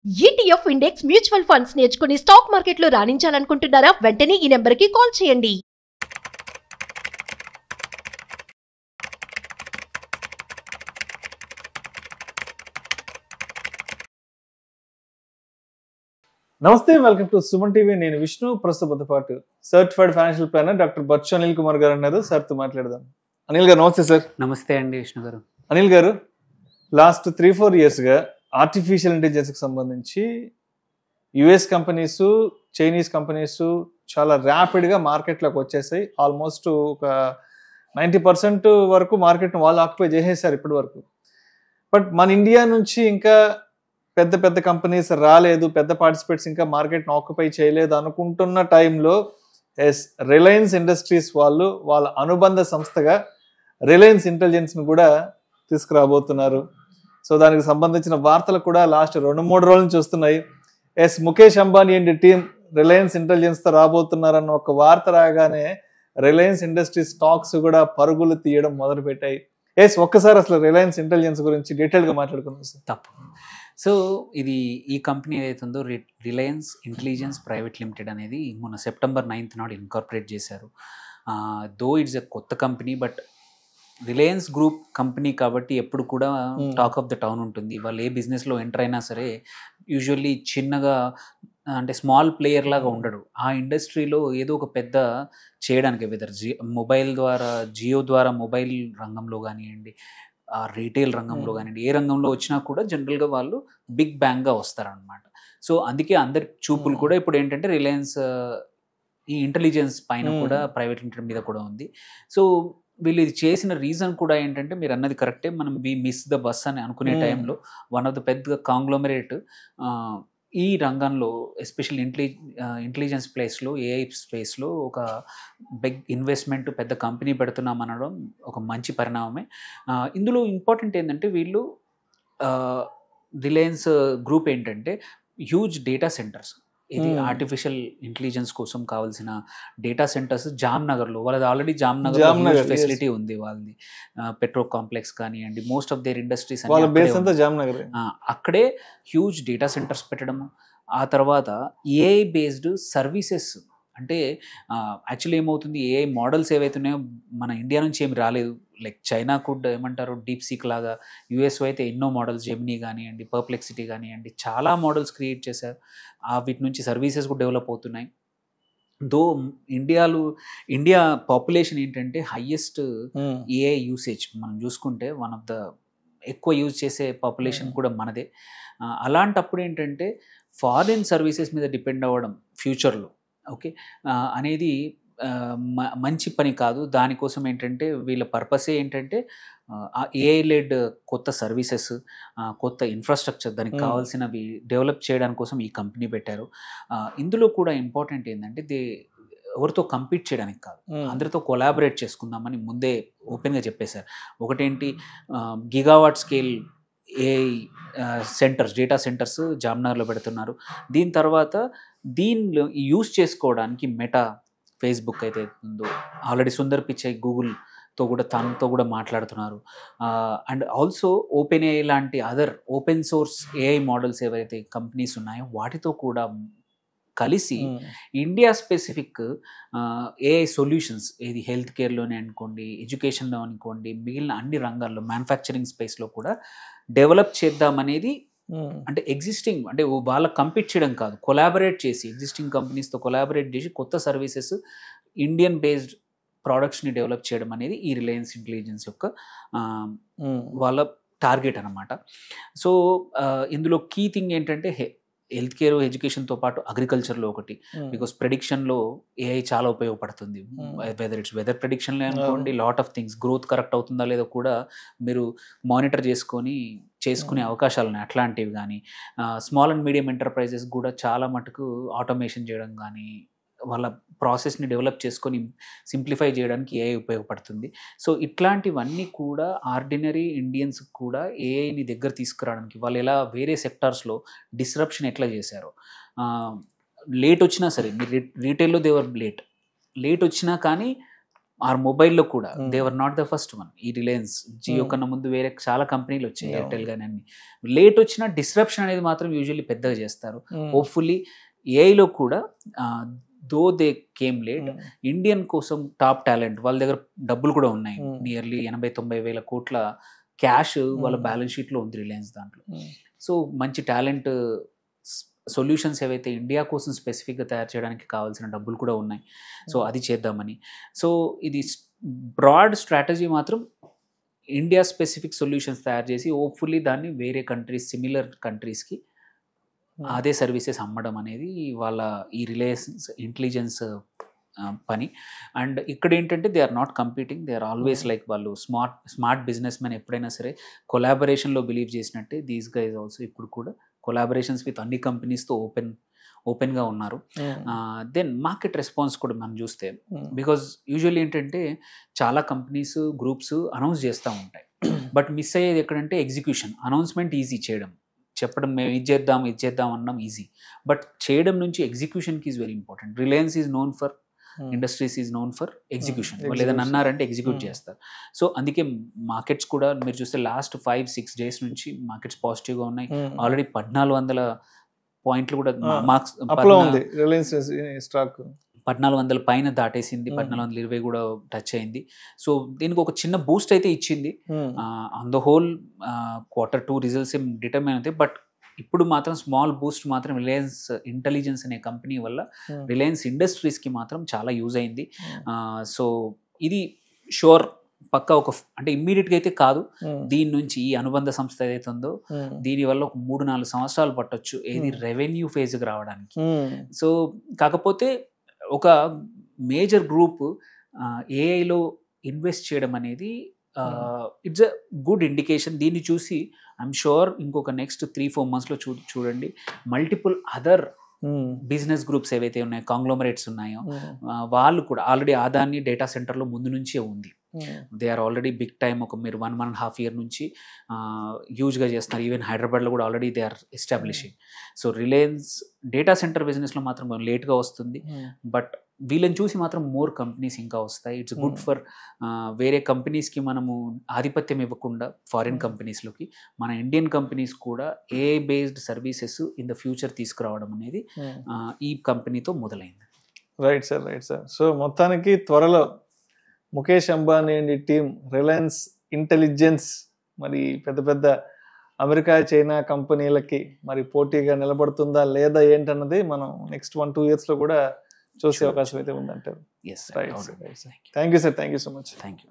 ETF index mutual funds నేర్చుకుని stock మార్కెట్లో రాణించాలనుకుంటున్నారా? వెంటనే ఈ నెంబర్కి కాల్ చేయండి. నమస్తే, వెల్కమ్ టు సుమన్ టీవీ. నేను విష్ణు. ప్రస్తుతంతో పాటు certified financial planner doctor Bachchu Anil Kumar గారు ఉన్నారు. సార్తో మాట్లాడదాం. అనిల్ గారు నమస్తే సార్. నమస్తే అండి విష్ణు గారు. అనిల్ గారు, లాస్ట్ 3-4 ఇయర్స్గా ఆర్టిఫిషియల్ ఇంటెలిజెన్స్కి సంబంధించి యుఎస్ కంపెనీస్, చైనీస్ కంపెనీస్ చాలా ర్యాపిడ్గా మార్కెట్లోకి వచ్చేసాయి. ఆల్మోస్ట్ ఒక 90% వరకు మార్కెట్ను వాళ్ళు ఆక్యుపై చేసేసారు ఇప్పటి వరకు. బట్ మన ఇండియా నుంచి ఇంకా పెద్ద పెద్ద కంపెనీస్ రాలేదు, పెద్ద పార్టిసిపేట్స్ ఇంకా మార్కెట్ను ఆక్యుపై చేయలేదు అనుకుంటున్న టైంలో రిలయన్స్ ఇండస్ట్రీస్ వాళ్ళు వాళ్ళ అనుబంధ సంస్థగా రిలయన్స్ ఇంటెలిజెన్స్ను కూడా తీసుకురాబోతున్నారు. సో దానికి సంబంధించిన వార్తలు కూడా లాస్ట్ 2-3 రోజుల నుంచి వస్తున్నాయి. ముఖేష్ అంబానీ అండ్ టీమ్ రిలయన్స్ ఇంటెలిజెన్స్తో రాబోతున్నారన్న ఒక వార్త రాగానే రిలయన్స్ ఇండస్ట్రీస్ స్టాక్స్ కూడా పరుగులు తీయడం మొదలుపెట్టాయి. ఒక్కసారి అసలు రిలయన్స్ ఇంటెలిజెన్స్ గురించి డీటెయిల్గా మాట్లాడుకుందాం సార్. తప్పు. సో ఇది ఈ కంపెనీ ఏదైతే ఉందో రిలయన్స్ ఇంటెలిజెన్స్ ప్రైవేట్ లిమిటెడ్ అనేది మొన్న September 9th నాడు ఇన్కార్పొరేట్ చేశారు. దో ఇట్స్ ఎ కొత్త company, but Reliance group company కాబట్టి ఎప్పుడు కూడా టాక్ ఆఫ్ ద టౌన్ ఉంటుంది. వాళ్ళు ఏ బిజినెస్లో ఎంటర్ అయినా సరే యూజువల్లీ చిన్నగా అంటే స్మాల్ ప్లేయర్ లాగా ఉండడు. ఆ ఇండస్ట్రీలో ఏదో ఒక పెద్ద చేయడానికి, వెదర్ మొబైల్ ద్వారా, జియో ద్వారా మొబైల్ రంగంలో కానివ్వండి, ఆ రీటైల్ రంగంలో కానివ్వండి, ఏ రంగంలో వచ్చినా కూడా జనరల్గా వాళ్ళు బిగ్ బ్యాంగ్గా వస్తారనమాట. సో అందుకే అందరి చూపులు కూడా ఇప్పుడు ఏంటంటే రిలయన్స్ ఈ ఇంటెలిజెన్స్ పైన కూడా ప్రైవేట్ లిమిటెడ్ మీద కూడా ఉంది. సో వీళ్ళు ఇది చేసిన రీజన్ కూడా ఏంటంటే మీరు అన్నది కరెక్టే, మనం వి మిస్ ద బస్ అని అనుకునే టైంలో వన్ ఆఫ్ ద పెద్ద కాంగ్లోమరేట్ ఈ రంగంలో ఎస్పెషల్ ఇంటెలిజెన్స్ ప్లేస్లో, ఏఐ స్పేస్లో ఒక బిగ్ ఇన్వెస్ట్మెంట్ పెద్ద కంపెనీ పెడుతున్నాం అనడం ఒక మంచి పరిణామమే. ఇందులో ఇంపార్టెంట్ ఏంటంటే వీళ్ళు రిలయన్స్ గ్రూప్ ఏంటంటే హ్యూజ్ డేటా సెంటర్స్, ఇది ఆర్టిఫిషియల్ ఇంటెలిజెన్స్ కోసం కావాల్సిన డేటా సెంటర్స్ జామ్నగర్లో, వాళ్ళది ఆల్రెడీ జామ్నగర్ ఫెసిలిటీ ఉంది. వాళ్ళది పెట్రో కాంప్లెక్స్ కానివ్వండి, మోస్ట్ ఆఫ్ దేర్ ఇండస్ట్రీస్ అక్కడే హ్యూజ్ డేటా సెంటర్స్ పెట్టడము. ఆ తర్వాత ఏఐ బేస్డ్ సర్వీసెస్, అంటే యాక్చువల్లీ ఏమవుతుంది, ఏఐ మోడల్స్ ఏవైతే ఉన్నాయో మన ఇండియా నుంచి ఏమి రాలేదు. లైక్ చైనా కూడా ఏమంటారు డీప్ సీక్ లాగా, యుఎస్ఓ అయితే ఎన్నో మోడల్స్, జెమినీ కానివ్వండి, పర్ప్లెక్సిటీ కానివ్వండి, చాలా మోడల్స్ క్రియేట్ చేశారు. వీటి నుంచి సర్వీసెస్ కూడా డెవలప్ అవుతున్నాయి. దో ఇండియా పాపులేషన్ ఏంటంటే హైయెస్ట్ ఏఐ యూసేజ్ మనం చూసుకుంటే వన్ ఆఫ్ ద ఎక్కువ యూజ్ చేసే పాపులేషన్ కూడా మనదే. అలాంటప్పుడు ఏంటంటే ఫారిన్ సర్వీసెస్ మీద డిపెండ్ అవ్వడం ఫ్యూచర్లో ఓకే అనేది మంచి పని కాదు. దానికోసం ఏంటంటే వీళ్ళ పర్పసే ఏంటంటే ఏఐ లెడ్ కొత్త సర్వీసెస్, కొత్త ఇన్ఫ్రాస్ట్రక్చర్, దానికి కావాల్సినవి డెవలప్ చేయడానికి కోసం ఈ కంపెనీ పెట్టారు. ఇందులో కూడా ఇంపార్టెంట్ ఏంటంటే ఎవరితో కంపీట్ చేయడానికి కాదు, అందరితో కొలాబరేట్ చేసుకుందామని ముందే ఓపెన్గా చెప్పేశారు. ఒకటేంటి, gigawatt scale AI centres, data centres జామ్నగర్లో పెడుతున్నారు. దీని తర్వాత దీనిలో యూస్ చేసుకోవడానికి మెటా, ఫేస్బుక్ అయితే ఉందో ఆల్రెడీ సుందర్ పిచై గూగుల్తో కూడా తనతో కూడా మాట్లాడుతున్నారు. అండ్ ఆల్సో ఓపెన్ ఏఐ లాంటి other open source AI models ఏవైతే కంపెనీస్ ఉన్నాయో వాటితో కూడా కలిసి ఇండియా స్పెసిఫిక్ ఏఐ సొల్యూషన్స్, ఏది హెల్త్ కేర్లోనే అనుకోండి, ఎడ్యుకేషన్లో అనుకోండి, మిగిలిన అన్ని రంగాల్లో, మ్యానుఫ్యాక్చరింగ్ స్పేస్లో కూడా డెవలప్ చేద్దామనేది. అంటే ఎగ్జిస్టింగ్, అంటే వాళ్ళ కంపీట్ చేయడం కాదు, కొలాబరేట్ చేసి ఎగ్జిస్టింగ్ కంపెనీస్తో కొలాబరేట్ చేసి కొత్త సర్వీసెస్, ఇండియన్ బేస్డ్ ప్రోడక్ట్స్ని డెవలప్ చేయడం అనేది ఈ రిలయన్స్ ఇంటెలిజెన్స్ యొక్క వాళ్ళ టార్గెట్ అన్నమాట. సో ఇందులో కీ థింగ్ ఏంటంటే హెల్త్ కేర్, ఎడ్యుకేషన్తో పాటు అగ్రికల్చర్లో ఒకటి, బికాస్ ప్రెడిక్షన్లో ఏఐ చాలా ఉపయోగపడుతుంది. వెదర్ ప్రెడిక్షన్లో అనుకోండి, lot of things, growth correct అవుతుందా లేదో కూడా మీరు మానిటర్ చేసుకునే అవకాశాలు ఉన్నాయి. అట్లాంటివి కానీ స్మాల్ అండ్ మీడియం ఎంటర్ప్రైజెస్ కూడా చాలా మటుకు ఆటోమేషన్ చేయడం కానీ, వాళ్ళ ప్రాసెస్ని డెవలప్ చేసుకొని సింప్లిఫై చేయడానికి ఏఐ ఉపయోగపడుతుంది. సో ఇట్లాంటివన్నీ కూడా ఆర్డినరీ ఇండియన్స్ కూడా ఏఐని దగ్గర తీసుకురావడానికి, వాళ్ళు ఎలా వేరే సెక్టార్స్లో డిస్రప్షన్ ఎట్లా చేశారో, లేట్ వచ్చినా సరే, మీరు రీటైల్లో దేవర్ లేట్ వచ్చినా కానీ ఆర్ మొబైల్లో కూడా దేవర్ నాట్ ద ఫస్ట్ వన్. ఈ రిలయన్స్ జియో కన్నా ముందు వేరే చాలా కంపెనీలు వచ్చాయి, ఎయిర్టెల్ కానీ అన్ని. లేట్ వచ్చిన డిస్రప్షన్ అనేది మాత్రం యూజువల్లీ పెద్దగా చేస్తారు. హోప్ఫుల్లీ ఏఐలో కూడా though they came late, Indian కోసం టాప్ టాలెంట్ వాళ్ళ దగ్గర డబ్బులు కూడా ఉన్నాయి. నియర్లీ 80-90 వేల కోట్ల క్యాష్ వాళ్ళ బ్యాలెన్స్ షీట్లో ఉంది రిలయన్స్ దాంట్లో. సో మంచి టాలెంట్ సొల్యూషన్స్ ఏవైతే ఇండియా కోసం స్పెసిఫిక్గా తయారు చేయడానికి కావాల్సిన డబ్బులు కూడా ఉన్నాయి. సో అది చేద్దామని. సో ఇది బ్రాడ్ స్ట్రాటజీ మాత్రం ఇండియా స్పెసిఫిక్ సొల్యూషన్స్ తయారు చేసి హోప్ఫుల్లీ దాన్ని వేరే కంట్రీస్, సిమిలర్ కంట్రీస్కి అదే సర్వీసెస్ అమ్మడం అనేది వాళ్ళ ఈ రిలయన్స్ ఇంటెలిజెన్స్ పని. అండ్ ఇక్కడ ఏంటంటే they are not competing, they are always like వాళ్ళు స్మార్ట్ బిజినెస్ మెన్ ఎప్పుడైనా సరే కొలాబరేషన్లో బిలీవ్ చేసినట్టే దీస్ గైజ్ ఆల్సో ఇప్పుడు కూడా కొలాబరేషన్స్ విత్ అన్ని కంపెనీస్తో ఓపెన్గా ఉన్నారు. దెన్ మార్కెట్ రెస్పాన్స్ కూడా మనం చూస్తే, బికాజ్ యూజువల్లీ ఏంటంటే చాలా కంపెనీస్, గ్రూప్స్ అనౌన్స్ చేస్తూ ఉంటాయి, బట్ మిస్ అయ్యేది ఎక్కడంటే ఎగ్జిక్యూషన్. అనౌన్స్మెంట్ ఈజీ చేయడం, చెప్పడం మేము ఇది చేద్దాం అన్నాం ఈజీ, బట్ చేయడం నుంచి ఎగ్జిక్యూషన్కి is very important. Reliance is known for, industries is known for execution. వాళ్ళు ఏదైనా అన్నారంటే ఎగ్జిక్యూట్ చేస్తారు. సో అందుకే మార్కెట్స్ కూడా మీరు చూస్తే లాస్ట్ 5-6 days నుంచి మార్కెట్స్ పాజిటివ్గా ఉన్నాయి. ఆల్రెడీ 1400 పాయింట్లు కూడా మార్క్స్ 1400 పైన దాటేసింది, 1420 కూడా టచ్ అయింది. సో దీనికి ఒక చిన్న బూస్ట్ అయితే ఇచ్చింది. On the whole Q2 results ఏం డిటర్మైన్ అవుతాయి, బట్ ఇప్పుడు మాత్రం స్మాల్ బూస్ట్ మాత్రం రిలయన్స్ ఇంటెలిజెన్స్ అనే కంపెనీ వల్ల రిలయన్స్ ఇండస్ట్రీస్కి మాత్రం చాలా యూజ్ అయింది. సో ఇది షూర్ పక్కా ఒక అంటే ఇమ్మీడియట్గా అయితే కాదు, దీని నుంచి ఈ అనుబంధ సంస్థ ఏదైతే ఉందో దీనివల్ల ఒక 3-4 సంవత్సరాలు పట్టొచ్చు ఏది రెవెన్యూ ఫేజ్కి రావడానికి. సో కాకపోతే ఒక మేజర్ గ్రూప్ ఏఐలో ఇన్వెస్ట్ చేయడం అనేది ఇట్స్ అ గుడ్ ఇండికేషన్. దీన్ని చూసి ఐఎమ్ షూర్ ఇంకొక నెక్స్ట్ 3-4 monthsలో చూడండి మల్టిపుల్ అదర్ బిజినెస్ గ్రూప్స్ ఏవైతే ఉన్నాయో, కాంగ్లోమరేట్స్ ఉన్నాయో, వాళ్ళు కూడా ఆల్రెడీ అదాని డేటా సెంటర్లో ముందు నుంచే ఉంది. They are already big time. ఒక మీరు 1.5 year నుంచి హ్యూజ్గా చేస్తున్నారు. ఈవెన్ హైదరాబాద్లో కూడా already they are establishing. So Reliance data centre బిజినెస్లో మాత్రం లేట్గా వస్తుంది, బట్ వీళ్ళని చూసి మాత్రం మోర్ కంపెనీస్ ఇంకా వస్తాయి. ఇట్స్ గుడ్ ఫర్ వేరే కంపెనీస్కి మనము ఆధిపత్యం ఇవ్వకుండా ఫారిన్ కంపెనీస్లోకి మన ఇండియన్ కంపెనీస్ కూడా AI based services in the future తీసుకురావడం అనేది ఈ కంపెనీతో మొదలైంది. Right sir. సో మొత్తానికి త్వరలో Mukesh Ambani and team Reliance intelligence మరి పెద్ద అమెరికా, చైనా కంపెనీలకి మరి పోటీగా నిలబడుతుందా లేదా ఏంటన్నది మనం నెక్స్ట్ 1-2 yearsలో కూడా చూసే అవకాశం అయితే ఉందంటారు. Yes, right. Thank you sir, thank you so much. Thank you.